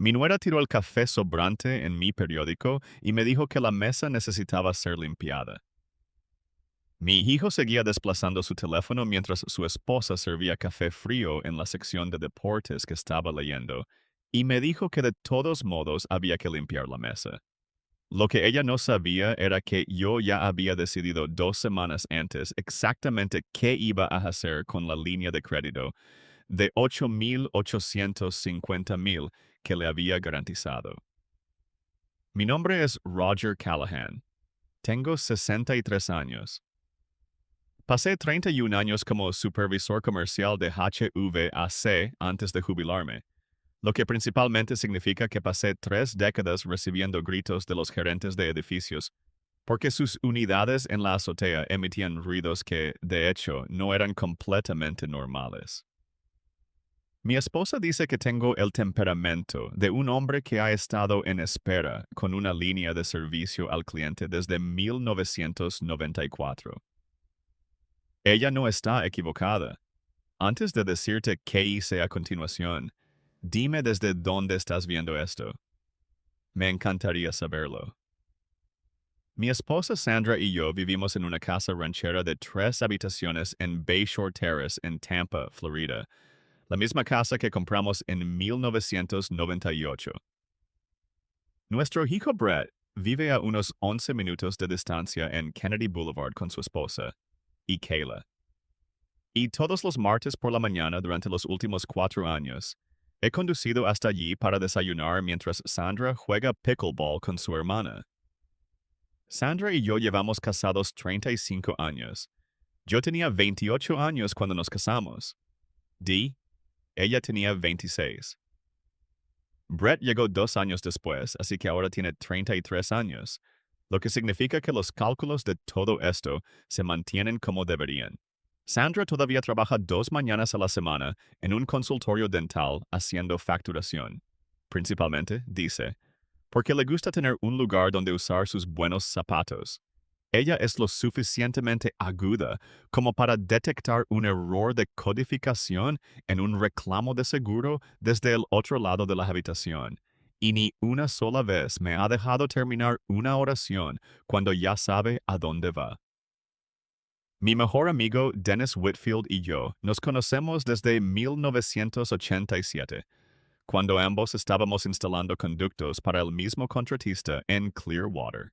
Mi nuera tiró el café Sobrante en mi periódico y me dijo que la mesa necesitaba ser limpiada. Mi hijo seguía desplazando su teléfono mientras su esposa servía café frío en la sección de deportes que estaba leyendo, y me dijo que de todos modos había que limpiar la mesa. Lo que ella no sabía era que yo ya había decidido 2 semanas antes exactamente qué iba a hacer con la línea de crédito de 8,850,000 que le había garantizado. Mi nombre es Roger Callahan. Tengo 63 años. Pasé 31 años como supervisor comercial de HVAC antes de jubilarme, lo que principalmente significa que pasé 3 décadas recibiendo gritos de los gerentes de edificios porque sus unidades en la azotea emitían ruidos que, de hecho, no eran completamente normales. Mi esposa dice que tengo el temperamento de un hombre que ha estado en espera con una línea de servicio al cliente desde 1994. Ella no está equivocada. Antes de decirte qué hice a continuación, dime desde dónde estás viendo esto. Me encantaría saberlo. Mi esposa Sandra y yo vivimos en una casa ranchera de 3 habitaciones en Bayshore Terrace en Tampa, Florida, la misma casa que compramos en 1998. Nuestro hijo Brett vive a unos 11 minutos de distancia en Kennedy Boulevard con su esposa, y Kayla. Y todos los martes por la mañana durante los últimos 4 años, he conducido hasta allí para desayunar mientras Sandra juega pickleball con su hermana. Sandra y yo llevamos casados 35 años. Yo tenía 28 años cuando nos casamos. Ella tenía 26. Brett llegó 2 años después, así que ahora tiene 33 años, lo que significa que los cálculos de todo esto se mantienen como deberían. Sandra todavía trabaja 2 mañanas a la semana en un consultorio dental haciendo facturación. Principalmente, dice, porque le gusta tener un lugar donde usar sus buenos zapatos. Ella es lo suficientemente aguda como para detectar un error de codificación en un reclamo de seguro desde el otro lado de la habitación, y ni una sola vez me ha dejado terminar una oración cuando ya sabe a dónde va. Mi mejor amigo Dennis Whitfield y yo nos conocemos desde 1987, cuando ambos estábamos instalando conductos para el mismo contratista en Clearwater.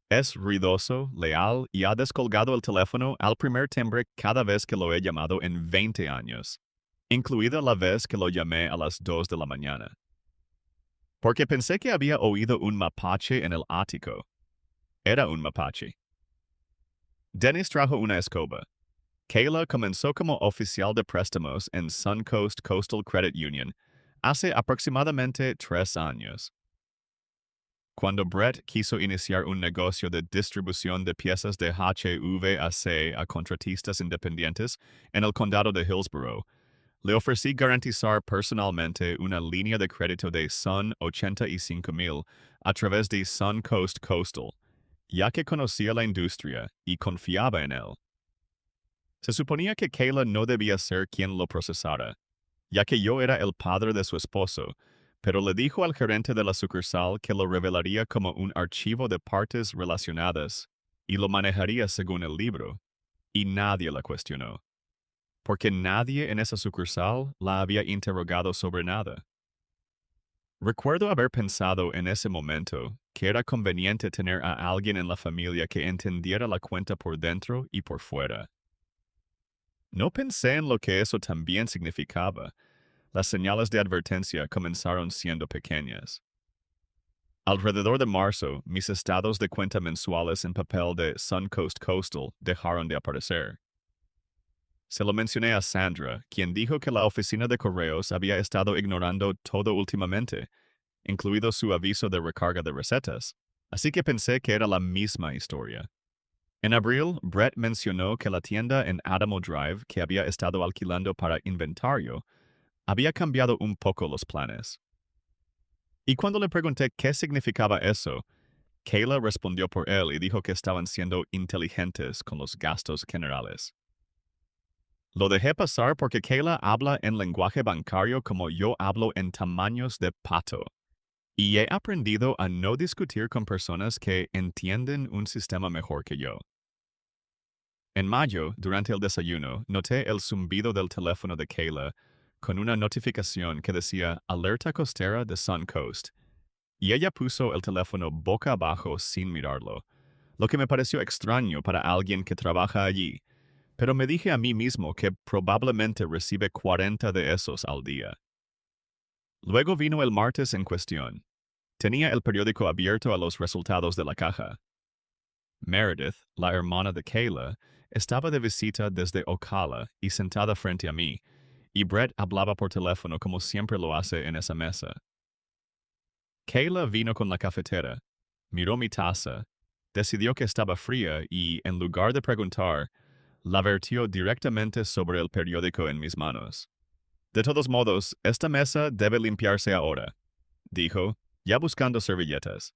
Es ruidoso, leal y ha descolgado el teléfono al primer timbre cada vez que lo he llamado en 20 años, incluida la vez que lo llamé a las 2 de la mañana. Porque pensé que había oído un mapache en el ático. Era un mapache. Dennis trajo una escoba. Kayla comenzó como oficial de préstamos en Suncoast Coastal Credit Union hace aproximadamente 3 años. Cuando Brett quiso iniciar un negocio de distribución de piezas de HVAC a contratistas independientes en el condado de Hillsborough, le ofrecí garantizar personalmente una línea de crédito de Sun 85,000 a través de Suncoast Coastal, ya que conocía la industria y confiaba en él. Se suponía que Kayla no debía ser quien lo procesara, ya que yo era el padre de su esposo, pero le dijo al gerente de la sucursal que lo revelaría como un archivo de partes relacionadas y lo manejaría según el libro, y nadie la cuestionó, porque nadie en esa sucursal la había interrogado sobre nada. Recuerdo haber pensado en ese momento que era conveniente tener a alguien en la familia que entendiera la cuenta por dentro y por fuera. No pensé en lo que eso también significaba. Las señales de advertencia comenzaron siendo pequeñas. Alrededor de marzo, mis estados de cuenta mensuales en papel de Suncoast Coastal dejaron de aparecer. Se lo mencioné a Sandra, quien dijo que la oficina de correos había estado ignorando todo últimamente, incluido su aviso de recarga de recetas, así que pensé que era la misma historia. En abril, Brett mencionó que la tienda en Adamo Drive que había estado alquilando para inventario había cambiado un poco los planes. Y cuando le pregunté qué significaba eso, Kayla respondió por él y dijo que estaban siendo inteligentes con los gastos generales. Lo dejé pasar porque Kayla habla en lenguaje bancario como yo hablo en tamaños de pato. Y he aprendido a no discutir con personas que entienden un sistema mejor que yo. En mayo, durante el desayuno, noté el zumbido del teléfono de Kayla con una notificación que decía Alerta costera de Suncoast, y ella puso el teléfono boca abajo sin mirarlo, lo que me pareció extraño para alguien que trabaja allí, pero me dije a mí mismo que probablemente recibe 40 de esos al día. Luego vino el martes en cuestión. Tenía el periódico abierto a los resultados de la caja. Meredith, la hermana de Kayla, estaba de visita desde Ocala y sentada frente a mí, y Brett hablaba por teléfono como siempre lo hace en esa mesa. Kayla vino con la cafetera, miró mi taza, decidió que estaba fría y, en lugar de preguntar, la vertió directamente sobre el periódico en mis manos. De todos modos, esta mesa debe limpiarse ahora, dijo, ya buscando servilletas.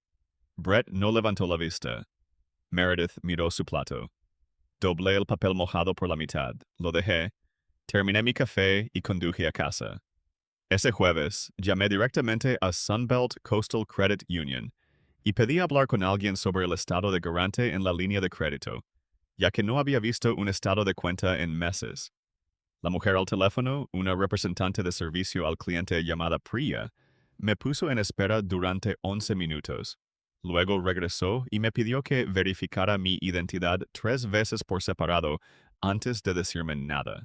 Brett no levantó la vista. Meredith miró su plato. Doblé el papel mojado por la mitad, lo dejé, terminé mi café y conduje a casa. Ese jueves, llamé directamente a Sunbelt Coastal Credit Union y pedí hablar con alguien sobre el estado de garante en la línea de crédito, ya que no había visto un estado de cuenta en meses. La mujer al teléfono, una representante de servicio al cliente llamada Priya, me puso en espera durante 11 minutos. Luego regresó y me pidió que verificara mi identidad 3 veces por separado antes de decirme nada.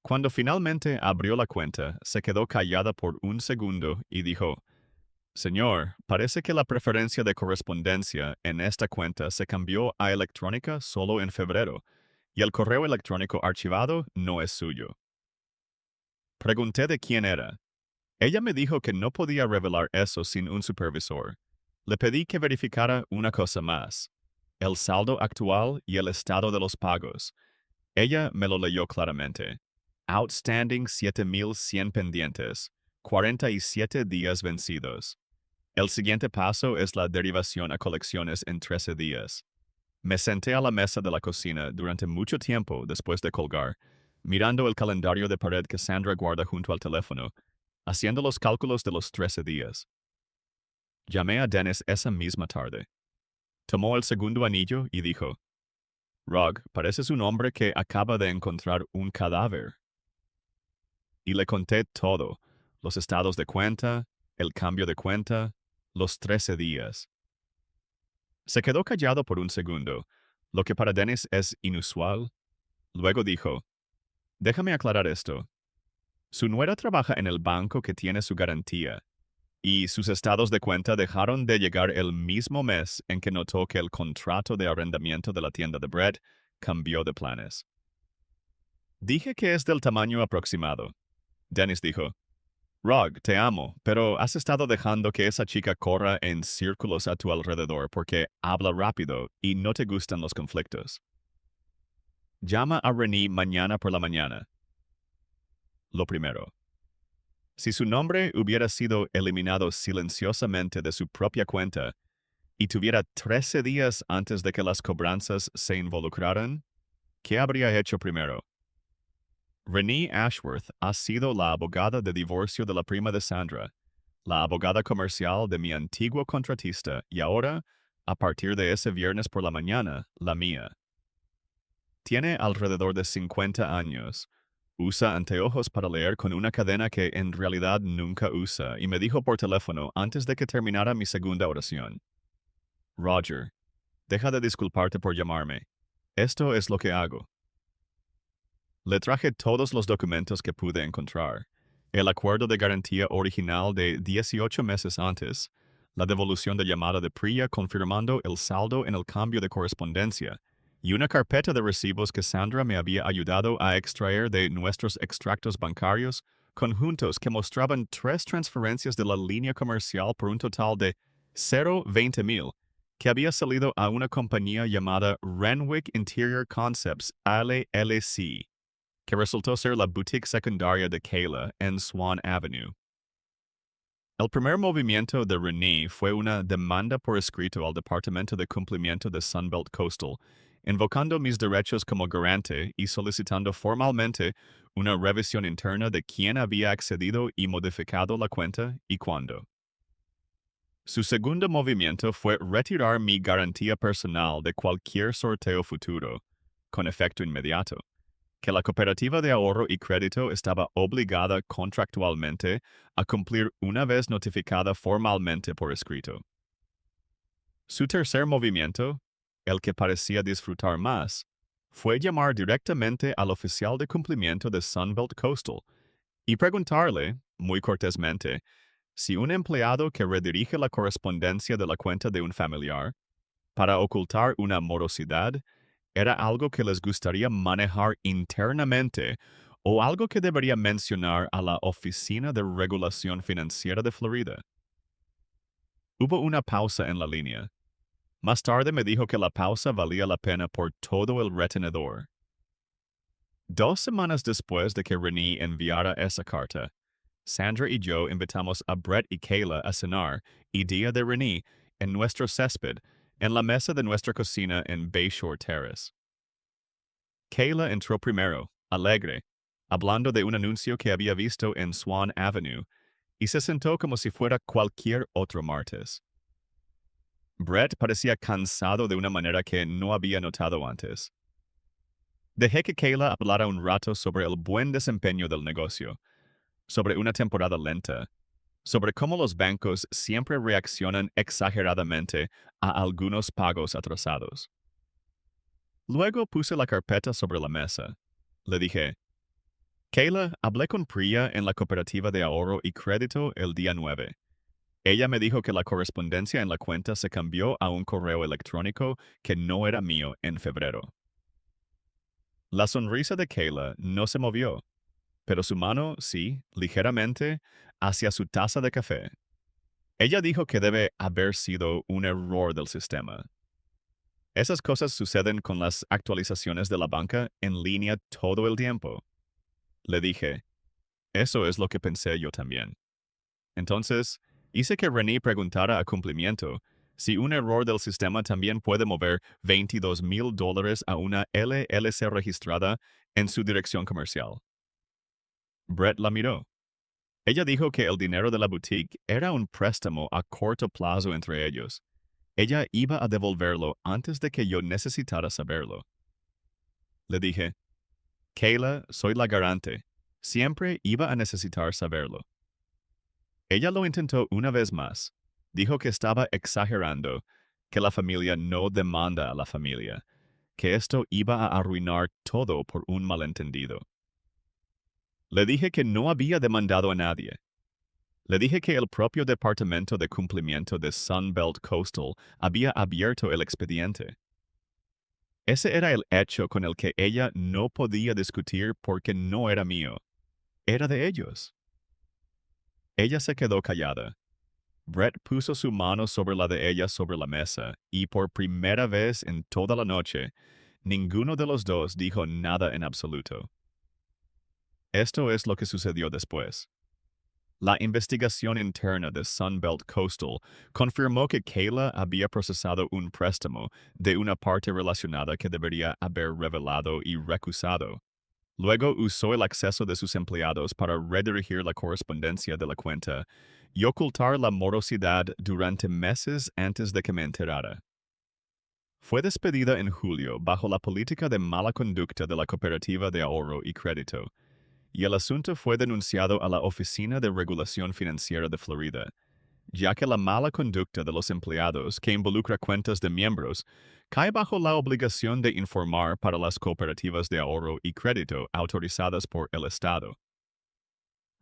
Cuando finalmente abrió la cuenta, se quedó callada por un segundo y dijo, Señor, parece que la preferencia de correspondencia en esta cuenta se cambió a electrónica solo en febrero, y el correo electrónico archivado no es suyo. Pregunté de quién era. Ella me dijo que no podía revelar eso sin un supervisor. Le pedí que verificara una cosa más, el saldo actual y el estado de los pagos. Ella me lo leyó claramente. Outstanding 7,100 pendientes, 47 días vencidos. El siguiente paso es la derivación a colecciones en 13 días. Me senté a la mesa de la cocina durante mucho tiempo después de colgar, mirando el calendario de pared que Sandra guarda junto al teléfono, haciendo los cálculos de los 13 días. Llamé a Dennis esa misma tarde. Tomó el segundo anillo y dijo, Rog, pareces un hombre que acaba de encontrar un cadáver. Y le conté todo, los estados de cuenta, el cambio de cuenta, los 13 días. Se quedó callado por un segundo, lo que para Dennis es inusual. Luego dijo, déjame aclarar esto. Su nuera trabaja en el banco que tiene su garantía, y sus estados de cuenta dejaron de llegar el mismo mes en que notó que el contrato de arrendamiento de la tienda de Brett cambió de planes. Dije que es del tamaño aproximado. Dennis dijo, Rog, te amo, pero has estado dejando que esa chica corra en círculos a tu alrededor porque habla rápido y no te gustan los conflictos. Llama a Renee mañana por la mañana. Lo primero. Si su nombre hubiera sido eliminado silenciosamente de su propia cuenta y tuviera 13 días antes de que las cobranzas se involucraran, ¿qué habría hecho primero? Renee Ashworth ha sido la abogada de divorcio de la prima de Sandra, la abogada comercial de mi antiguo contratista y ahora, a partir de ese viernes por la mañana, la mía. Tiene alrededor de 50 años. Usa anteojos para leer con una cadena que en realidad nunca usa y me dijo por teléfono antes de que terminara mi segunda oración. Roger, deja de disculparte por llamarme. Esto es lo que hago. Le traje todos los documentos que pude encontrar. El acuerdo de garantía original de 18 meses antes, la devolución de llamada de Priya confirmando el saldo en el cambio de correspondencia, y una carpeta de recibos que Sandra me había ayudado a extraer de nuestros extractos bancarios, conjuntos que mostraban 3 transferencias de la línea comercial por un total de 0,20,000, que había salido a una compañía llamada Renwick Interior Concepts LLC, que resultó ser la boutique secundaria de Kayla en Swan Avenue. El primer movimiento de Renee fue una demanda por escrito al Departamento de Cumplimiento de Sunbelt Coastal, invocando mis derechos como garante y solicitando formalmente una revisión interna de quién había accedido y modificado la cuenta y cuándo. Su segundo movimiento fue retirar mi garantía personal de cualquier sorteo futuro, con efecto inmediato, que la cooperativa de ahorro y crédito estaba obligada contractualmente a cumplir una vez notificada formalmente por escrito. Su tercer movimiento, el que parecía disfrutar más, fue llamar directamente al oficial de cumplimiento de Sunbelt Coastal y preguntarle, muy cortésmente, si un empleado que redirige la correspondencia de la cuenta de un familiar, para ocultar una morosidad, era algo que les gustaría manejar internamente o algo que debería mencionar a la Oficina de Regulación Financiera de Florida. Hubo una pausa en la línea. Más tarde me dijo que la pausa valía la pena por todo el retenedor. 2 semanas después de que Renee enviara esa carta, Sandra y yo invitamos a Brett y Kayla a cenar y día de Renee en nuestro césped, en la mesa de nuestra cocina en Bayshore Terrace. Kayla entró primero, alegre, hablando de un anuncio que había visto en Swan Avenue, y se sentó como si fuera cualquier otro martes. Brett parecía cansado de una manera que no había notado antes. Dejé que Kayla hablara un rato sobre el buen desempeño del negocio, sobre una temporada lenta, sobre cómo los bancos siempre reaccionan exageradamente a algunos pagos atrasados. Luego puse la carpeta sobre la mesa. Le dije, Kayla, hablé con Priya en la cooperativa de ahorro y crédito el día 9. Ella me dijo que la correspondencia en la cuenta se cambió a un correo electrónico que no era mío en febrero. La sonrisa de Kayla no se movió, pero su mano, sí, ligeramente, hacia su taza de café. Ella dijo que debe haber sido un error del sistema. Esas cosas suceden con las actualizaciones de la banca en línea todo el tiempo. Le dije, eso es lo que pensé yo también. Entonces, hice que Renee preguntara a cumplimiento si un error del sistema también puede mover $22,000 a una LLC registrada en su dirección comercial. Brett la miró. Ella dijo que el dinero de la boutique era un préstamo a corto plazo entre ellos. Ella iba a devolverlo antes de que yo necesitara saberlo. Le dije, Kayla, soy la garante. Siempre iba a necesitar saberlo. Ella lo intentó una vez más. Dijo que estaba exagerando, que la familia no demanda a la familia, que esto iba a arruinar todo por un malentendido. Le dije que no había demandado a nadie. Le dije que el propio departamento de cumplimiento de Sunbelt Coastal había abierto el expediente. Ese era el hecho con el que ella no podía discutir porque no era mío. Era de ellos. Ella se quedó callada. Brett puso su mano sobre la de ella sobre la mesa, y por primera vez en toda la noche, ninguno de los dos dijo nada en absoluto. Esto es lo que sucedió después. La investigación interna de Sunbelt Coastal confirmó que Kayla había procesado un préstamo de una parte relacionada que debería haber revelado y recusado. Luego usó el acceso de sus empleados para redirigir la correspondencia de la cuenta y ocultar la morosidad durante meses antes de que me enterara. Fue despedida en julio bajo la política de mala conducta de la cooperativa de ahorro y crédito, y el asunto fue denunciado a la Oficina de Regulación Financiera de Florida, ya que la mala conducta de los empleados que involucra cuentas de miembros cae bajo la obligación de informar para las cooperativas de ahorro y crédito autorizadas por el Estado.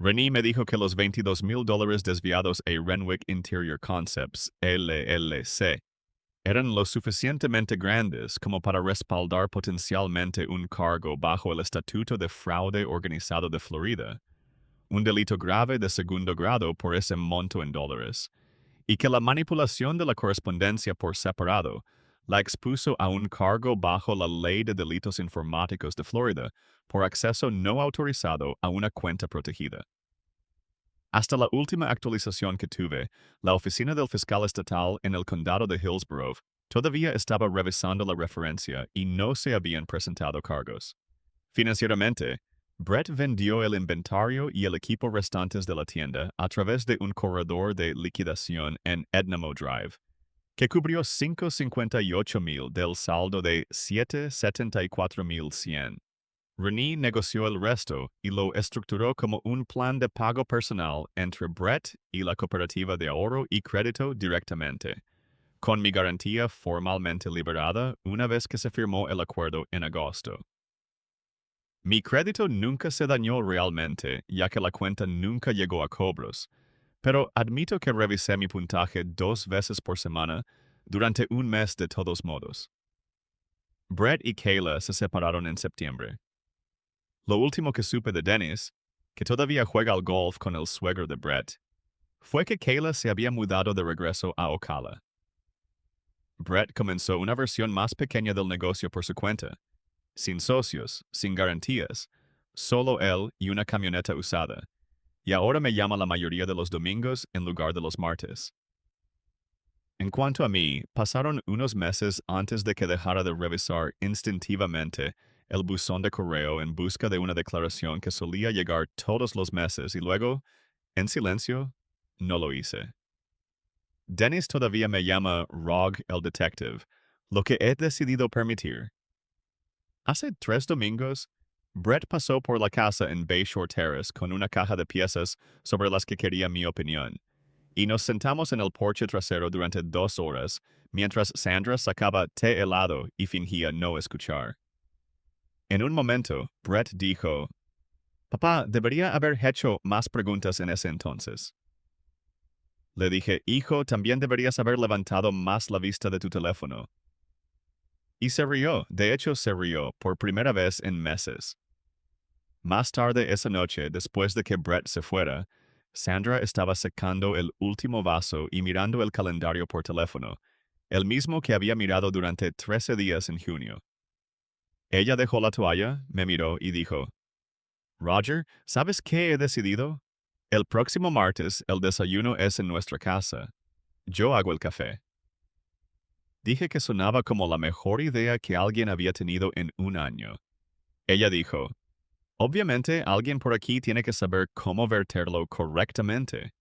Renee me dijo que los $22,000 desviados a Renwick Interior Concepts, LLC, eran lo suficientemente grandes como para respaldar potencialmente un cargo bajo el Estatuto de Fraude Organizado de Florida, un delito grave de segundo grado por ese monto en dólares, y que la manipulación de la correspondencia por separado la expuso a un cargo bajo la Ley de Delitos Informáticos de Florida por acceso no autorizado a una cuenta protegida. Hasta la última actualización que tuve, la oficina del fiscal estatal en el condado de Hillsborough Todavía estaba revisando la referencia y no se habían presentado cargos. Financieramente, Brett vendió el inventario y el equipo restantes de la tienda a través de un corredor de liquidación en Ednamo Drive, que cubrió $558,000 del saldo de $774,100. Renee negoció el resto y lo estructuró como un plan de pago personal entre Brett y la cooperativa de ahorro y crédito directamente, con mi garantía formalmente liberada una vez que se firmó el acuerdo en agosto. Mi crédito nunca se dañó realmente, ya que la cuenta nunca llegó a cobros, pero admito que revisé mi puntaje 2 veces por semana durante un mes de todos modos. Brett y Kayla se separaron en septiembre. Lo último que supe de Dennis, que todavía juega al golf con el suegro de Brett, fue que Kayla se había mudado de regreso a Ocala. Brett comenzó una versión más pequeña del negocio por su cuenta, sin socios, sin garantías, solo él y una camioneta usada, y ahora me llama la mayoría de los domingos en lugar de los martes. En cuanto a mí, pasaron unos meses antes de que dejara de revisar instintivamente el buzón de correo en busca de una declaración que solía llegar todos los meses y luego, en silencio, no lo hice. Dennis todavía me llama Rog el Detective, lo que he decidido permitir. Hace 3 domingos, Brett pasó por la casa en Bayshore Terrace con una caja de piezas sobre las que quería mi opinión, y nos sentamos en el porche trasero durante 2 horas, mientras Sandra sacaba té helado y fingía no escuchar. En un momento, Brett dijo, «Papá, debería haber hecho más preguntas en ese entonces». Le dije, «Hijo, también deberías haber levantado más la vista de tu teléfono». Y se rió, de hecho se rió, por primera vez en meses. Más tarde esa noche, después de que Brett se fuera, Sandra estaba secando el último vaso y mirando el calendario por teléfono, el mismo que había mirado durante 13 días en junio. Ella dejó la toalla, me miró y dijo, «Roger, ¿sabes qué he decidido? El próximo martes el desayuno es en nuestra casa. Yo hago el café». Dije que sonaba como la mejor idea que alguien había tenido en un año. Ella dijo, «Obviamente alguien por aquí tiene que saber cómo verterlo correctamente».